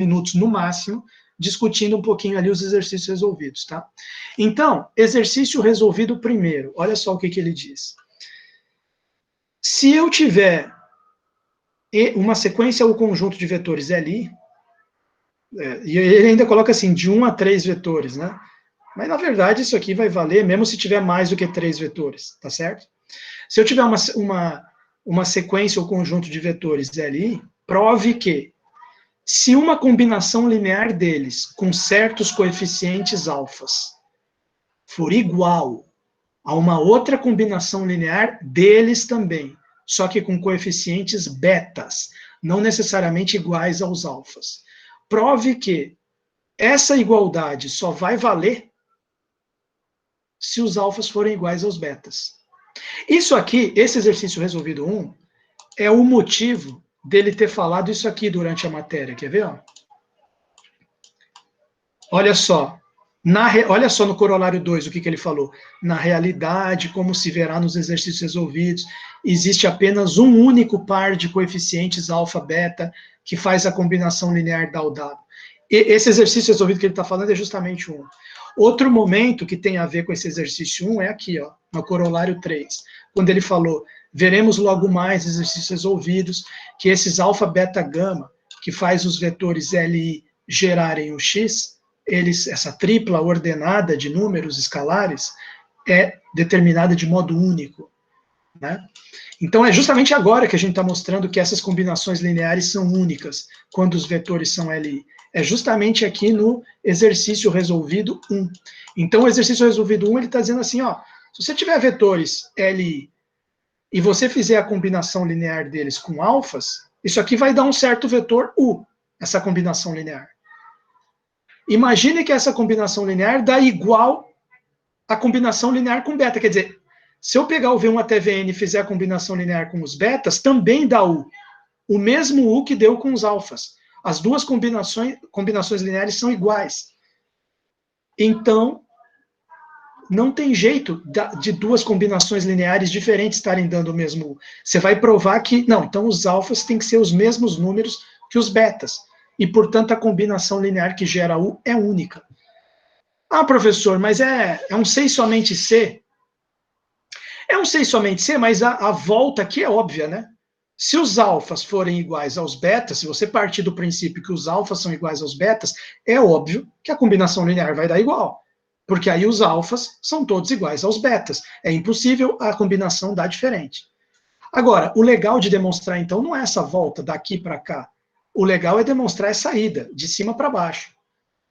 minutos no máximo, discutindo um pouquinho ali os exercícios resolvidos, tá? Então, exercício resolvido primeiro, olha só o que ele diz. Se eu tiver uma sequência ou conjunto de vetores LI, e ele ainda coloca assim, de 1 a 3 vetores, né? Mas, na verdade, isso aqui vai valer mesmo se tiver mais do que 3 vetores, tá certo? Se eu tiver uma sequência ou conjunto de vetores LI, prove que, se uma combinação linear deles com certos coeficientes alfas for igual a uma outra combinação linear deles também, só que com coeficientes betas, não necessariamente iguais aos alfas, prove que essa igualdade só vai valer se os alfas forem iguais aos betas. Isso aqui, esse exercício resolvido 1, é o motivo dele ter falado isso aqui durante a matéria. Quer ver? Ó? Olha só. Olha só no corolário 2 o que ele falou. Na realidade, como se verá nos exercícios resolvidos, existe apenas um único par de coeficientes alfa, beta, que faz a combinação linear da UW. Esse exercício resolvido que ele está falando é justamente um. Outro momento que tem a ver com esse exercício 1 é aqui, ó, no corolário 3, quando ele falou, veremos logo mais exercícios resolvidos, que esses alfa, beta, gama, que faz os vetores LI gerarem o X, essa tripla ordenada de números escalares é determinada de modo único, né? Então, é justamente agora que a gente está mostrando que essas combinações lineares são únicas, quando os vetores são LI. É justamente aqui no exercício resolvido 1. Então, o exercício resolvido 1, ele está dizendo assim, ó, se você tiver vetores LI e você fizer a combinação linear deles com alfas, isso aqui vai dar um certo vetor U, essa combinação linear. Imagine que essa combinação linear dá igual à combinação linear com beta, quer dizer, se eu pegar o V1 até Vn e fizer a combinação linear com os betas, também dá U. O mesmo U que deu com os alfas. As duas combinações lineares são iguais. Então, não tem jeito de duas combinações lineares diferentes estarem dando o mesmo U. Você vai provar que, não, então os alfas têm que ser os mesmos números que os betas. E, portanto, a combinação linear que gera U é única. Ah, professor, mas é um 6 somente C? É um 6 somente C, mas a volta aqui é óbvia, né? Se os alfas forem iguais aos betas, se você partir do princípio que os alfas são iguais aos betas, é óbvio que a combinação linear vai dar igual. Porque aí os alfas são todos iguais aos betas. É impossível a combinação dar diferente. Agora, o legal de demonstrar, então, não é essa volta daqui para cá. O legal é demonstrar essa ida, de cima para baixo.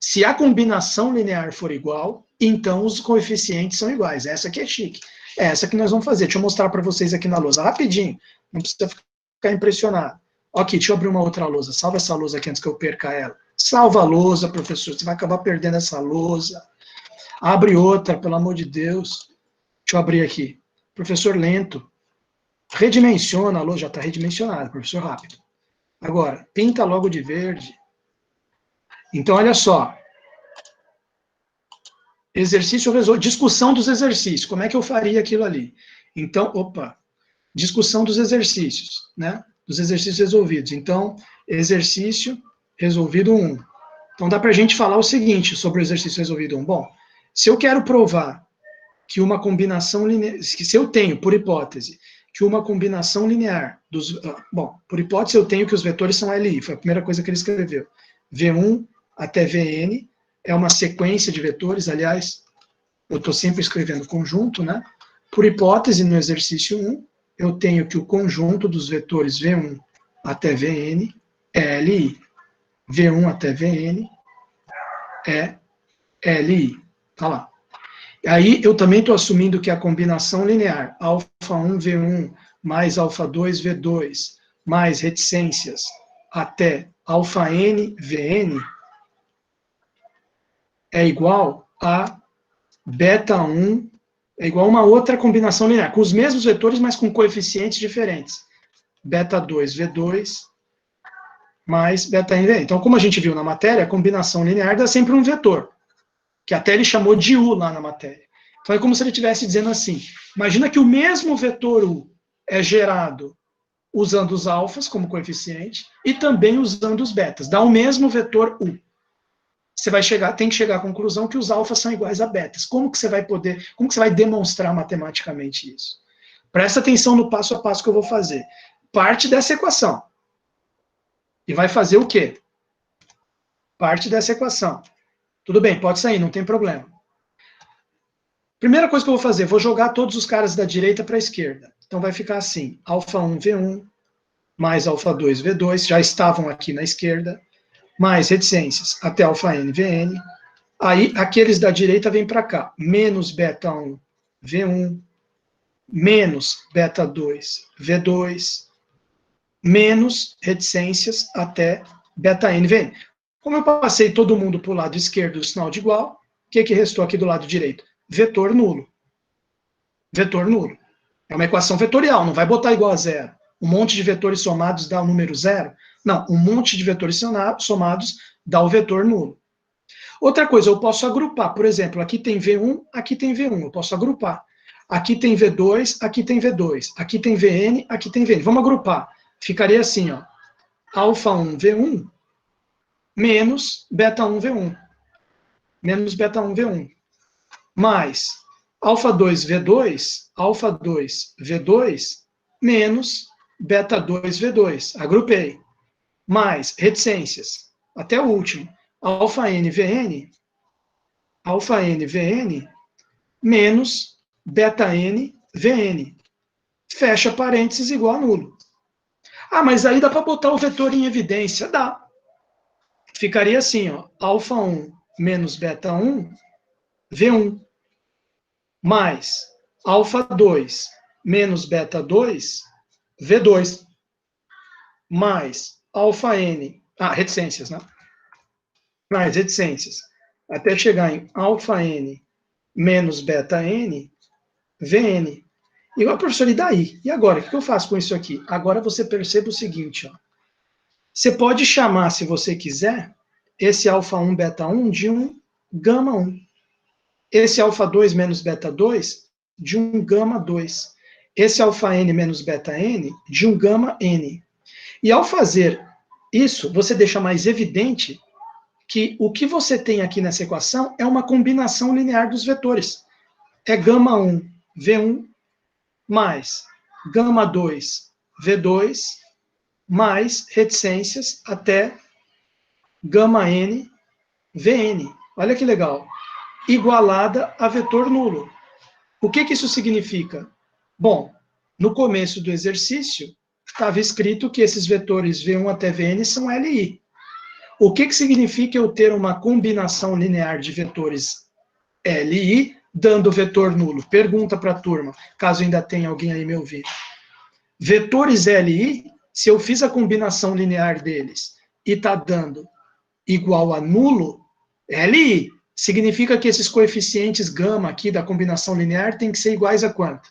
Se a combinação linear for igual, então os coeficientes são iguais. Essa aqui é chique. É essa que nós vamos fazer. Deixa eu mostrar para vocês aqui na lousa, rapidinho. Não precisa ficar impressionado. Ok, deixa eu abrir uma outra lousa. Salva essa lousa aqui antes que eu perca ela. Salva a lousa, professor. Você vai acabar perdendo essa lousa. Abre outra, pelo amor de Deus. Deixa eu abrir aqui. Professor lento. Redimensiona a lousa. Já está redimensionada, professor rápido. Agora, pinta logo de verde. Então, olha só. Exercício resolvido. Discussão dos exercícios. Como é que eu faria aquilo ali? Então, discussão dos exercícios, né? Dos exercícios resolvidos. Então, exercício resolvido 1. Então, dá para a gente falar o seguinte sobre o exercício resolvido 1. Bom, se eu quero provar que uma combinação linear, se eu tenho, por hipótese, que uma combinação linear dos... Bom, por hipótese eu tenho que os vetores são LI, foi a primeira coisa que ele escreveu. V1 até Vn é uma sequência de vetores, aliás, eu estou sempre escrevendo conjunto, né? Por hipótese, no exercício 1, eu tenho que o conjunto dos vetores V1 até Vn é LI. V1 até Vn é LI. Tá lá. Aí eu também estou assumindo que a combinação linear alfa1 V1 mais alfa2 V2 mais reticências até alfa-n Vn é igual a beta1, é igual a uma outra combinação linear, com os mesmos vetores, mas com coeficientes diferentes. Beta2 V2 mais beta-n Vn. Então, como a gente viu na matéria, a combinação linear dá sempre um vetor, que até ele chamou de U lá na matéria. Então, é como se ele estivesse dizendo assim, imagina que o mesmo vetor U é gerado usando os alfas como coeficiente e também usando os betas. Dá o mesmo vetor U. Você tem que chegar à conclusão que os alfas são iguais a betas. Como que você vai demonstrar matematicamente isso? Presta atenção no passo a passo que eu vou fazer. Parte dessa equação. E vai fazer o quê? Parte dessa equação. Tudo bem, pode sair, não tem problema. Primeira coisa que eu vou fazer, vou jogar todos os caras da direita para a esquerda. Então vai ficar assim, α1, V1, mais α2, V2, já estavam aqui na esquerda, mais reticências até αn, Vn. Aí, aqueles da direita vêm para cá, menos beta1, V1, menos beta2, V2, menos reticências até beta-n, Vn. Como eu passei todo mundo para o lado esquerdo do sinal de igual, o que restou aqui do lado direito? Vetor nulo. Vetor nulo. É uma equação vetorial, não vai botar igual a zero. Um monte de vetores somados dá o número zero? Não, um monte de vetores somados dá o vetor nulo. Outra coisa, eu posso agrupar. Por exemplo, aqui tem V1, aqui tem V1. Eu posso agrupar. Aqui tem V2, aqui tem V2. Aqui tem Vn, aqui tem Vn. Vamos agrupar. Ficaria assim, ó. α1, V1, menos beta1, V1. Menos beta1, V1. Mais α2, V2, α2, V2, menos beta2, V2. Agrupei. Mais reticências. Até o último. αn, Vn, menos beta-n, Vn. Fecha parênteses igual a nulo. Ah, mas aí dá para botar o vetor em evidência? Dá. Ficaria assim, ó, α1 menos beta1, V1, mais α2 menos beta2, V2, mais αn, reticências, né? Mais reticências, até chegar em αn menos beta-n, Vn. Igual, professor, e daí? E agora? O que eu faço com isso aqui? Agora você percebe o seguinte, ó. Você pode chamar, se você quiser, esse α1, beta1 de um γ1. Esse α2 menos beta2 de um γ2. Esse αn menos beta-n de um γn. E ao fazer isso, você deixa mais evidente que o que você tem aqui nessa equação é uma combinação linear dos vetores. É γ1, V1, mais γ2, V2, mais reticências até γn, Vn. Olha que legal. Igualada a vetor nulo. O que isso significa? Bom, no começo do exercício, estava escrito que esses vetores V1 até Vn são Li. O que significa eu ter uma combinação linear de vetores Li dando vetor nulo? Pergunta para a turma, caso ainda tenha alguém aí me ouvindo. Vetores Li, se eu fiz a combinação linear deles e está dando igual a nulo, Li, significa que esses coeficientes gama aqui da combinação linear tem que ser iguais a quanto?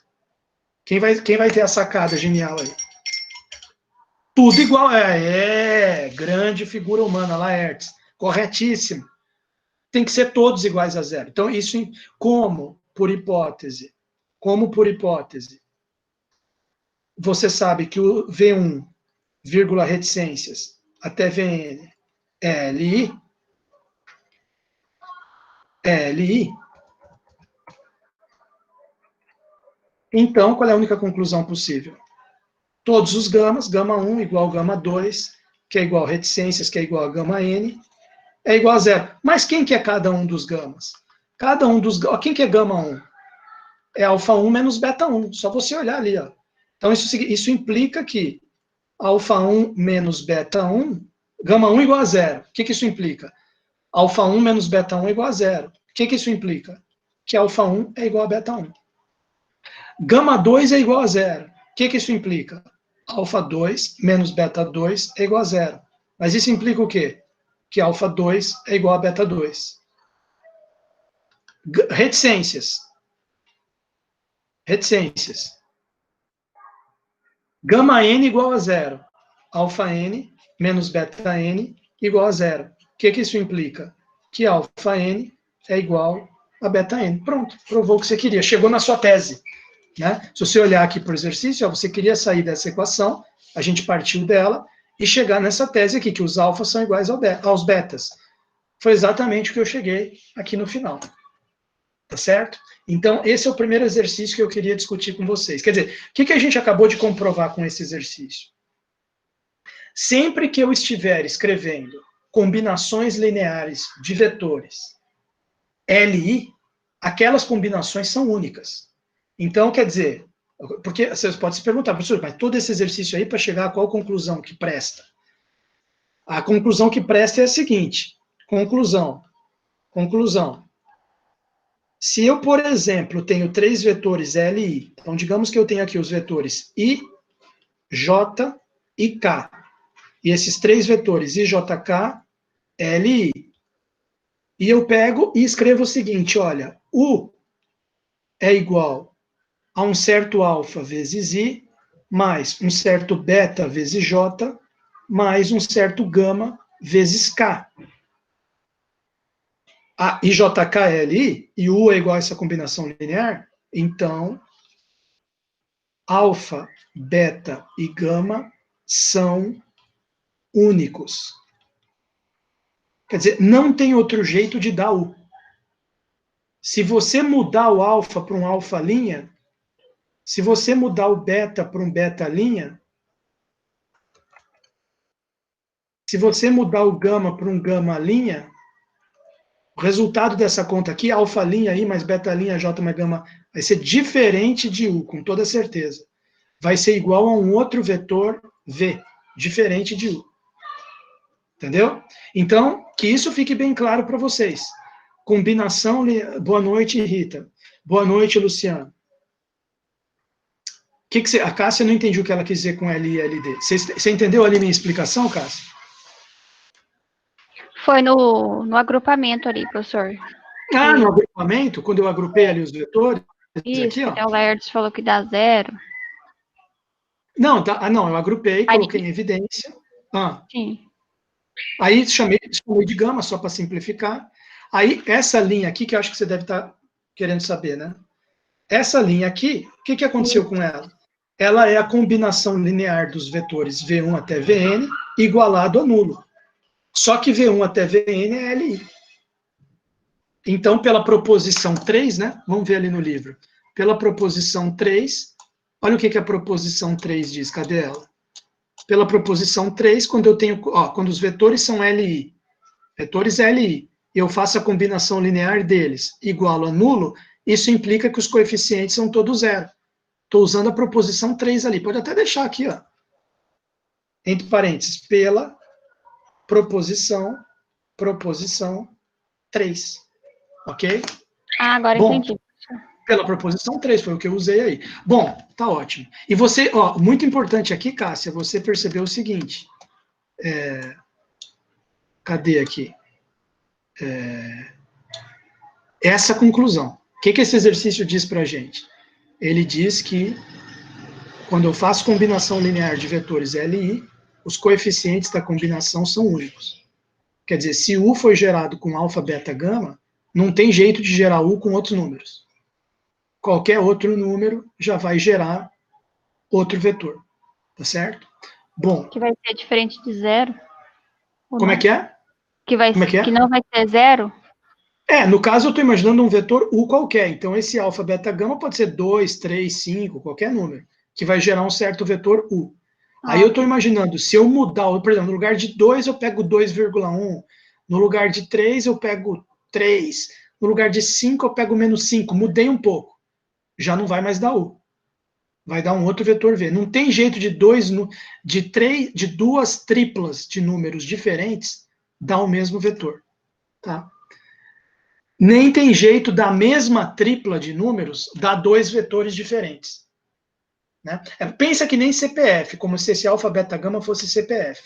Quem vai ter a sacada genial aí? Tudo igual. Grande figura humana, Laertes. Corretíssimo. Tem que ser todos iguais a zero. Então, isso como por hipótese, você sabe que o V1, vírgula reticências, até Vn é Li, então, qual é a única conclusão possível? Todos os gamas, γ1 igual γ2, que é igual a reticências, que é igual a γn, é igual a zero. Mas quem que é cada um dos gamas? Quem que é γ1? É α1 menos beta1, só você olhar ali, ó. Então, isso implica que α1 menos beta1, γ1 igual a zero. O que isso implica? α1 menos beta1 é igual a zero. O que isso implica? Que α1 é igual a beta1. γ2 é igual a zero. O que isso implica? α2 menos beta2 é igual a zero. Mas isso implica o quê? Que α2 é igual a beta2. Reticências. Γn igual a zero. αn menos beta-n igual a zero. O que isso implica? Que αn é igual a beta-n. Pronto, provou o que você queria. Chegou na sua tese. né? Se você olhar aqui para o exercício, ó, você queria sair dessa equação, a gente partiu dela, e chegar nessa tese aqui, que os alfas são iguais aos betas. Foi exatamente o que eu cheguei aqui no final. Tá certo? Então, esse é o primeiro exercício que eu queria discutir com vocês. Quer dizer, o que a gente acabou de comprovar com esse exercício? Sempre que eu estiver escrevendo combinações lineares de vetores LI, aquelas combinações são únicas. Então, quer dizer, porque vocês podem se perguntar, professor, mas todo esse exercício aí para chegar a qual conclusão que presta? A conclusão que presta é a seguinte, conclusão. Se eu, por exemplo, tenho 3 vetores LI, então digamos que eu tenho aqui os vetores I, J e K. E esses 3 vetores IJK, LI. E eu pego e escrevo o seguinte, olha, U é igual a um certo alfa vezes I, mais um certo beta vezes J, mais um certo gama vezes K. A IJKLI e U é igual a essa combinação linear, então alfa, beta e gama são únicos. Quer dizer, não tem outro jeito de dar U. Se você mudar o alfa para um alfa linha, se você mudar o beta para um beta linha, se você mudar o gama para um gama linha, o resultado dessa conta aqui, alfa linha I mais beta linha J mais gama, vai ser diferente de U, com toda certeza. Vai ser igual a um outro vetor V, diferente de U. Entendeu? Então, que isso fique bem claro para vocês. Combinação, boa noite, Rita. Boa noite, Luciano. A Cássia não entendi o que ela quis dizer com L e LD. Você entendeu ali minha explicação, Cássia? Foi no agrupamento ali, professor. Ah, no agrupamento, quando eu agrupei ali os vetores. Isso, aqui, ó. o Laertes falou que dá 0. Não, eu agrupei, coloquei em evidência. Sim. Aí chamei de gama, só para simplificar. Aí, essa linha aqui, que eu acho que você deve estar querendo saber, né? Essa linha aqui, o que aconteceu com ela? Ela é a combinação linear dos vetores V1 até Vn igualado a nulo. Só que V1 até Vn é Li. Então, pela proposição 3, né? Vamos ver ali no livro. Pela proposição 3, olha o que a proposição 3 diz. Cadê ela? Pela proposição 3, quando eu tenho, quando os vetores são Li, vetores Li, e eu faço a combinação linear deles igual a nulo, isso implica que os coeficientes são todos zero. Estou usando a proposição 3 ali. Pode até deixar aqui, ó. Entre parênteses, pela proposição 3. Ok? Agora entendi. Pela proposição 3, foi o que eu usei aí. Bom, tá ótimo. E você, muito importante aqui, Cássia, você percebeu o seguinte. Cadê aqui? Essa conclusão. O que esse exercício diz pra gente? Ele diz que quando eu faço combinação linear de vetores LI, os coeficientes da combinação são únicos. Quer dizer, se U foi gerado com alfa, beta, gama, não tem jeito de gerar U com outros números. Qualquer outro número já vai gerar outro vetor. Tá certo? Bom. Que vai ser diferente de 0? Como é que é? Que não vai ter 0? No caso eu estou imaginando um vetor U qualquer. Então esse alfa, beta, gama pode ser 2, 3, 5, qualquer número, que vai gerar um certo vetor U. Aí eu estou imaginando, se eu mudar, por exemplo, no lugar de 2 eu pego 2,1, no lugar de 3 eu pego 3, no lugar de 5 eu pego menos 5, mudei um pouco. Já não vai mais dar U. Vai dar um outro vetor V. Não tem jeito de duas triplas de números diferentes dar o mesmo vetor. Tá? Nem tem jeito da mesma tripla de números dar 2 vetores diferentes. Né? Pensa que nem CPF, como se esse alfa, beta, gama fosse CPF.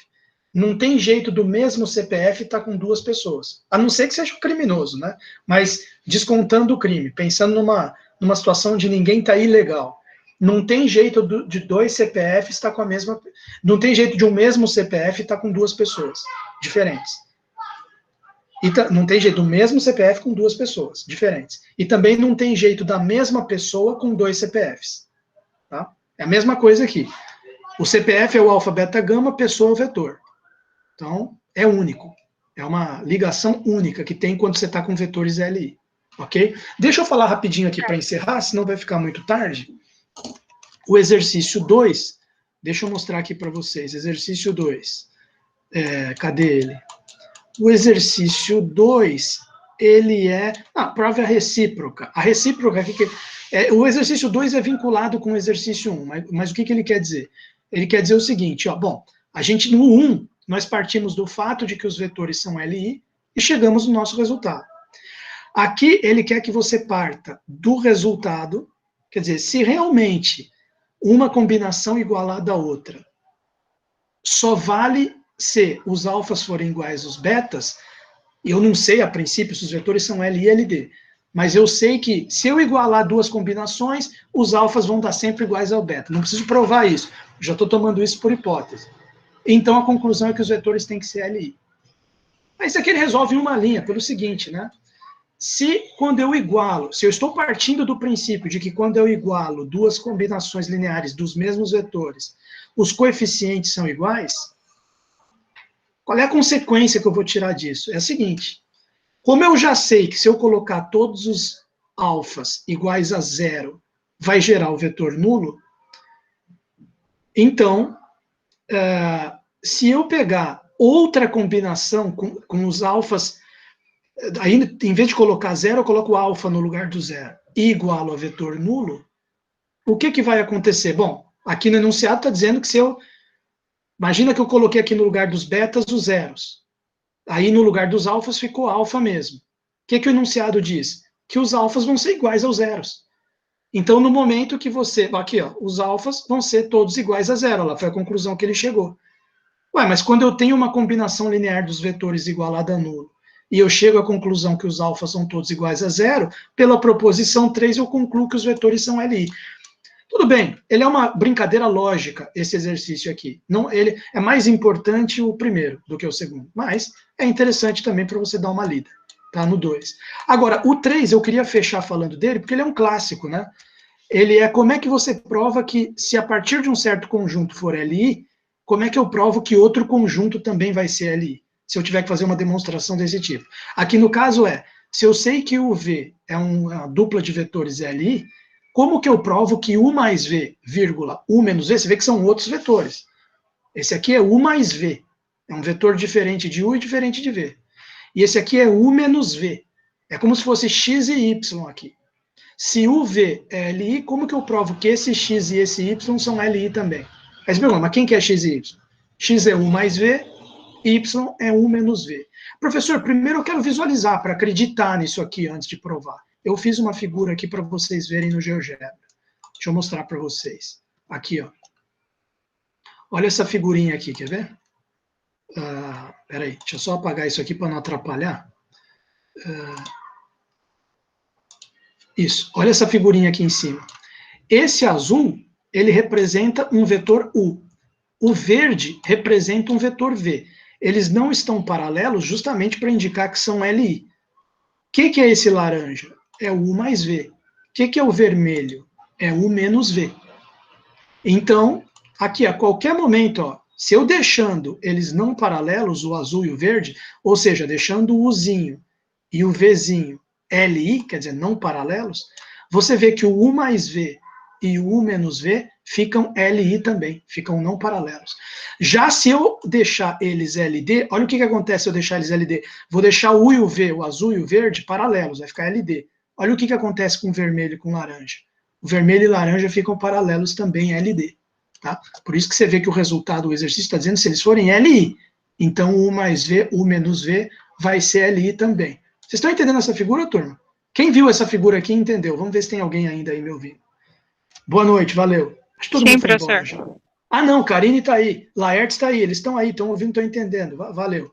Não tem jeito do mesmo CPF estar com 2 pessoas. A não ser que seja um criminoso, né? Mas descontando o crime, pensando numa situação de ninguém está ilegal. Não tem jeito de 2 CPFs estar com a mesma... Não tem jeito de um mesmo CPF estar com 2 pessoas diferentes. E não tem jeito do mesmo CPF com duas pessoas diferentes. E também não tem jeito da mesma pessoa com dois CPFs. Tá? É a mesma coisa aqui. O CPF é o alfa, beta, gama, pessoa é o vetor. Então, é único. É uma ligação única que tem quando você está com vetores LI. Ok? Deixa eu falar rapidinho aqui para encerrar, senão vai ficar muito tarde. O exercício 2, deixa eu mostrar aqui para vocês. Exercício 2. Cadê ele? O exercício 2, ele é... prova recíproca. A recíproca aqui... o exercício 2 é vinculado com o exercício 1, mas o que ele quer dizer? Ele quer dizer o seguinte, bom, a gente no 1, nós partimos do fato de que os vetores são LI e chegamos no nosso resultado. Aqui, ele quer que você parta do resultado, quer dizer, se realmente uma combinação igualada à outra só vale se os alfas forem iguais aos betas, eu não sei a princípio se os vetores são L e LD, mas eu sei que se eu igualar duas combinações, os alfas vão dar sempre iguais ao beta. Não preciso provar isso, já estou tomando isso por hipótese. Então a conclusão é que os vetores têm que ser LI. Mas isso aqui ele resolve em uma linha, pelo seguinte, né? Se eu estou partindo do princípio de que quando eu igualo duas combinações lineares dos mesmos vetores, os coeficientes são iguais, qual é a consequência que eu vou tirar disso? É a seguinte, como eu já sei que se eu colocar todos os alfas iguais a zero, vai gerar o vetor nulo, então, se eu pegar outra combinação com os alfas, aí, em vez de colocar zero, eu coloco alfa no lugar do zero e igualo a vetor nulo, o que vai acontecer? Bom, aqui no enunciado está dizendo que se eu... Imagina que eu coloquei aqui no lugar dos betas os zeros. Aí no lugar dos alfas ficou alfa mesmo. O que o enunciado diz? Que os alfas vão ser iguais aos zeros. Então, no momento que você... Aqui, os alfas vão ser todos iguais a zero. Lá foi a conclusão que ele chegou. Ué, mas quando eu tenho uma combinação linear dos vetores igualada a nulo, e eu chego à conclusão que os alfas são todos iguais a zero, pela proposição 3 eu concluo que os vetores são LI. Tudo bem, ele é uma brincadeira lógica, esse exercício aqui. Não, ele é mais importante o primeiro do que o segundo, mas é interessante também para você dar uma lida, tá? No 2. Agora, o 3 eu queria fechar falando dele, porque ele é um clássico, né? Ele é como é que você prova que, se a partir de um certo conjunto for LI, como é que eu provo que outro conjunto também vai ser LI? Se eu tiver que fazer uma demonstração desse tipo. Aqui no caso se eu sei que o V é uma dupla de vetores LI, como que eu provo que U mais V, vírgula, U menos V, você vê que são outros vetores. Esse aqui é U mais V, é um vetor diferente de U e diferente de V. E esse aqui é U menos V, é como se fosse X e Y aqui. Se o V é LI, como que eu provo que esse X e esse Y são LI também? Aí você pergunta, mas quem que é X e Y? X é U mais V, Y é U menos V. Professor, primeiro eu quero visualizar para acreditar nisso aqui antes de provar. Eu fiz uma figura aqui para vocês verem no GeoGebra. Deixa eu mostrar para vocês. Aqui, ó. Olha essa figurinha aqui, quer ver? Peraí, deixa eu só apagar isso aqui para não atrapalhar. Isso, olha essa figurinha aqui em cima. Esse azul, ele representa um vetor U. O verde representa um vetor V. Eles não estão paralelos justamente para indicar que são LI. O que é esse laranja? É U mais V. O que é o vermelho? É U menos V. Então, aqui a qualquer momento, se eu deixando eles não paralelos, o azul e o verde, ou seja, deixando o Uzinho e o Vzinho LI, quer dizer, não paralelos, você vê que o U mais V e o U menos V ficam LI também, ficam não paralelos. Já se eu deixar eles LD, olha o que acontece se eu deixar eles LD. Vou deixar o U e o V, o azul e o verde, paralelos, vai ficar LD. Olha o que acontece com o vermelho e com o laranja. O vermelho e laranja ficam paralelos também, LD. Tá? Por isso que você vê que o resultado do exercício está dizendo se eles forem LI. Então, U mais V, U menos V, vai ser LI também. Vocês estão entendendo essa figura, turma? Quem viu essa figura aqui entendeu. Vamos ver se tem alguém ainda aí me ouvindo. Boa noite, valeu. Acho que todo mundo foi embora já. Não, Karine está aí, Laertes está aí, eles estão aí, estão ouvindo, estão entendendo, valeu.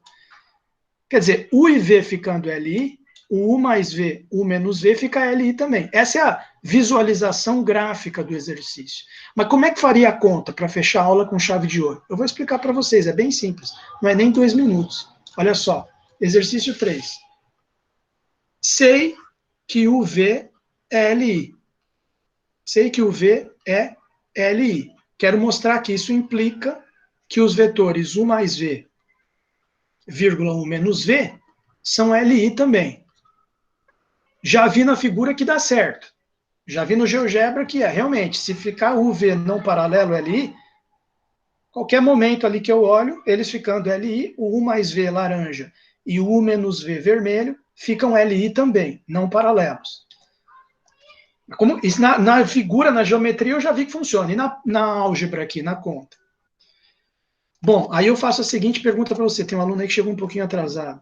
Quer dizer, U e V ficando LI, o U mais V, U menos V fica LI também. Essa é a visualização gráfica do exercício. Mas como é que faria a conta para fechar a aula com chave de ouro? Eu vou explicar para vocês, é bem simples, não é nem 2 minutos. Olha só, Exercício 3. Sei que o V é LI. Sei que o V é LI. Quero mostrar que isso implica que os vetores U mais V, vírgula U menos V, são LI também. Já vi na figura que dá certo. Já vi no GeoGebra que realmente, se ficar UV não paralelo LI, qualquer momento ali que eu olho, eles ficando LI, o U mais V laranja e o U menos V vermelho ficam LI também, não paralelos. Como, isso na figura, na geometria, eu já vi que funciona. E na álgebra aqui, na conta? Bom, aí eu faço a seguinte pergunta para você. Tem um aluno aí que chegou um pouquinho atrasado.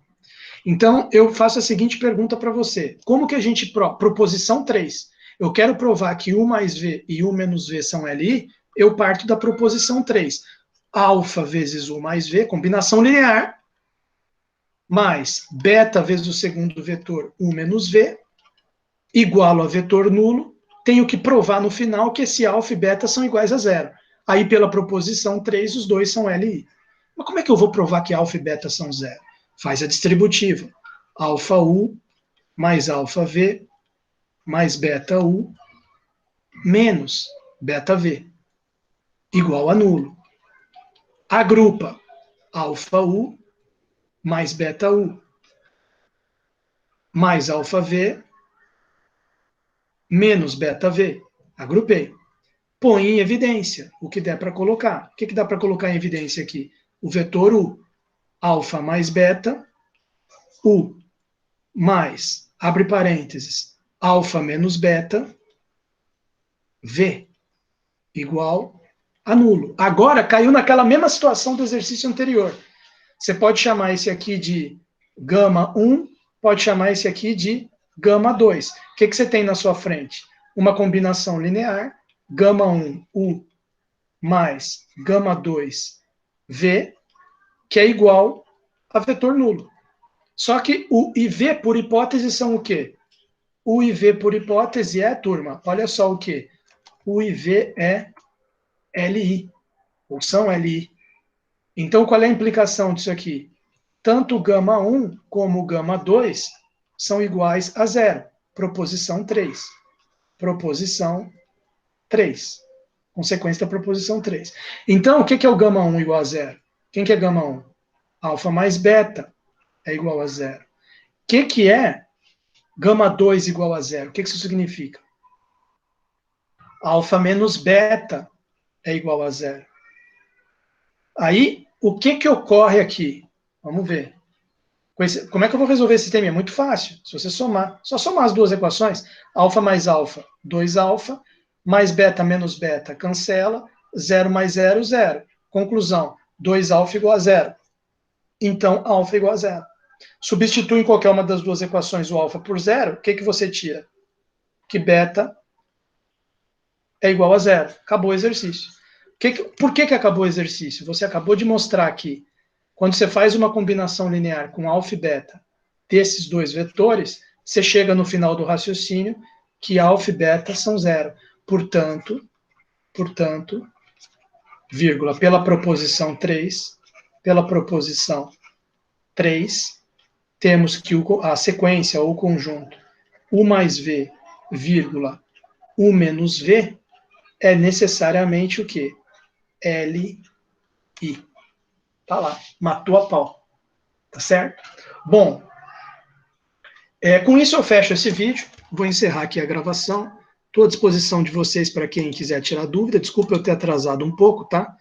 Então, eu faço a seguinte pergunta para você. Como que a gente... Proposição 3. Eu quero provar que U mais V e U menos V são LI, eu parto da proposição 3. Alfa vezes U mais V, combinação linear, mais beta vezes o segundo vetor U menos V, igual a vetor nulo, tenho que provar no final que esse alfa e beta são iguais a zero. Aí, pela proposição 3, os dois são LI. Mas como é que eu vou provar que alfa e beta são zero? Faz a distributiva. Alfa U mais alfa V mais beta U menos beta V, igual a nulo. Agrupa alfa U mais beta U mais alfa V menos beta V. Agrupei. Põe em evidência o que der para colocar. O que dá para colocar em evidência aqui? O vetor U. Alfa mais beta, U mais, abre parênteses, alfa menos beta, V, igual a nulo. Agora caiu naquela mesma situação do exercício anterior. Você pode chamar esse aqui de gama 1, pode chamar esse aqui de gama 2. O que você tem na sua frente? Uma combinação linear, gama 1, U, mais gama 2, V, que é igual a vetor nulo. Só que U e V, por hipótese, são o quê? U e V, por hipótese, turma, olha só o quê? U e V é LI, ou são LI. Então, qual é a implicação disso aqui? Tanto o gama 1 como o gama 2 são iguais a zero. Proposição 3. Proposição 3. Consequência da proposição 3. Então, o que é o gama 1 igual a zero? Quem que é gama 1? Alfa mais beta é igual a zero. O que é gama 2 igual a zero? O que isso significa? Alfa menos beta é igual a zero. Aí, o que ocorre aqui? Vamos ver. Como é que eu vou resolver esse sistema? É muito fácil. Se você somar, só somar as duas equações, alfa mais alfa, 2 alfa, mais beta menos beta, cancela, 0 mais 0, 0. Conclusão, 2 alfa igual a 0. Então, alfa igual a 0. Substitui em qualquer uma das duas equações o alfa por 0, o que você tira? Que beta é igual a 0. Acabou o exercício. Por que acabou o exercício? Você acabou de mostrar que quando você faz uma combinação linear com alfa e beta desses dois vetores, você chega no final do raciocínio que alfa e beta são 0. Portanto, vírgula, pela proposição 3, temos que a sequência ou o conjunto U mais V, vírgula, U menos V é necessariamente o quê? LI. Tá lá, matou a pau. Tá certo? Bom, com isso eu fecho esse vídeo. Vou encerrar aqui a gravação. Estou à disposição de vocês para quem quiser tirar dúvida. Desculpa eu ter atrasado um pouco, tá?